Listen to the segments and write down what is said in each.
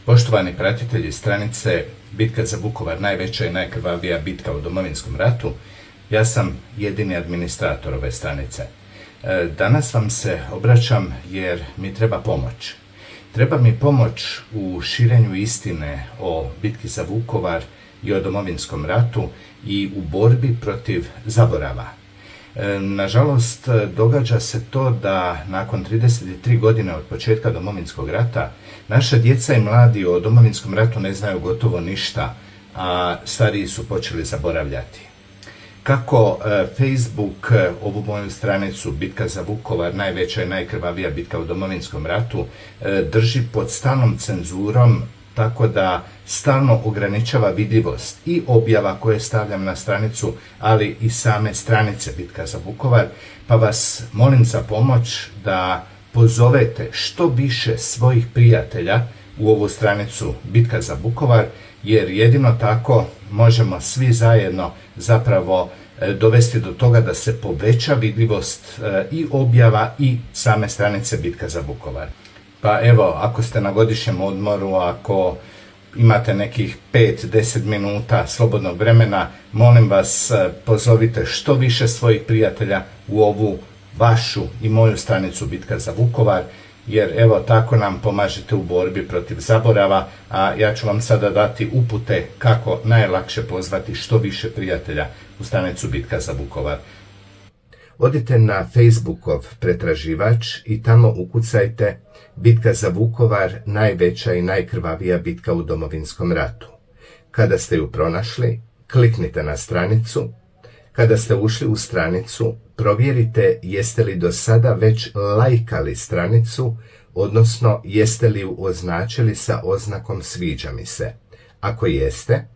Poštovani pratitelji stranice Bitka za Vukovar, najveća i najkrvavija bitka u Domovinskom ratu, ja sam jedini administrator ove stranice. Danas vam se obraćam jer mi treba pomoć. Treba mi pomoć u širenju istine o bitki za Vukovar i o Domovinskom ratu i u borbi protiv zaborava. Nažalost, događa se to da nakon 33 godine od početka Domovinskog rata naša djeca i mladi o Domovinskom ratu ne znaju gotovo ništa, a stariji su počeli zaboravljati. Kako Facebook ovu moju stranicu Bitka za Vukovar, najveća i najkrvavija bitka u Domovinskom ratu, drži pod stalnom cenzurom, tako da stalno ograničava vidljivost i objava koje stavljam na stranicu, ali i same stranice Bitka za Vukovar, pa vas molim za pomoć da pozovete što više svojih prijatelja u ovu stranicu Bitka za Vukovar, jer jedino tako možemo svi zajedno zapravo dovesti do toga da se poveća vidljivost i objava i same stranice Bitka za Vukovar. Pa evo, ako ste na godišnjem odmoru, ako imate nekih 5-10 minuta slobodnog vremena, molim vas, pozovite što više svojih prijatelja u ovu vašu i moju stranicu Bitka za Vukovar, jer evo tako nam pomažete u borbi protiv zaborava, a ja ću vam sada dati upute kako najlakše pozvati što više prijatelja u stranicu Bitka za Vukovar. Odite na Facebookov pretraživač i tamo ukucajte Bitka za Vukovar, najveća i najkrvavija bitka u Domovinskom ratu. Kada ste ju pronašli, kliknite na stranicu. Kada ste ušli u stranicu, provjerite jeste li do sada već lajkali stranicu, odnosno jeste li ju označili sa oznakom sviđa mi se. Ako jeste,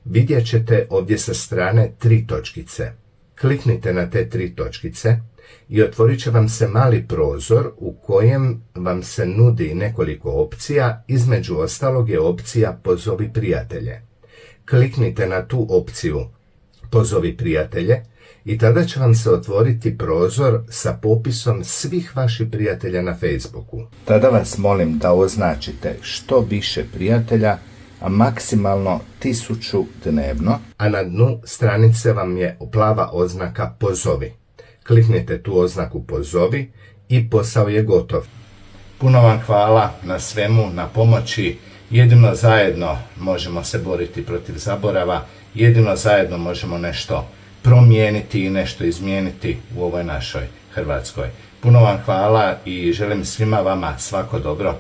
vidjet ćete ovdje sa strane 3 točkice. Kliknite na te 3 točkice i otvorit će vam se mali prozor u kojem vam se nudi nekoliko opcija, između ostalog je opcija Pozovi prijatelje. Kliknite na tu opciju Pozovi prijatelje i tada će vam se otvoriti prozor sa popisom svih vaših prijatelja na Facebooku. Tada vas molim da označite što više prijatelja, a maksimalno 1000 dnevno, a na dnu stranice vam je plava oznaka Pozovi. Kliknite tu oznaku Pozovi i posao je gotov. Puno vam hvala na svemu, na pomoći. Jedino zajedno možemo se boriti protiv zaborava, jedino zajedno možemo nešto promijeniti i nešto izmijeniti u ovoj našoj Hrvatskoj. Puno vam hvala i želim svima vama svako dobro.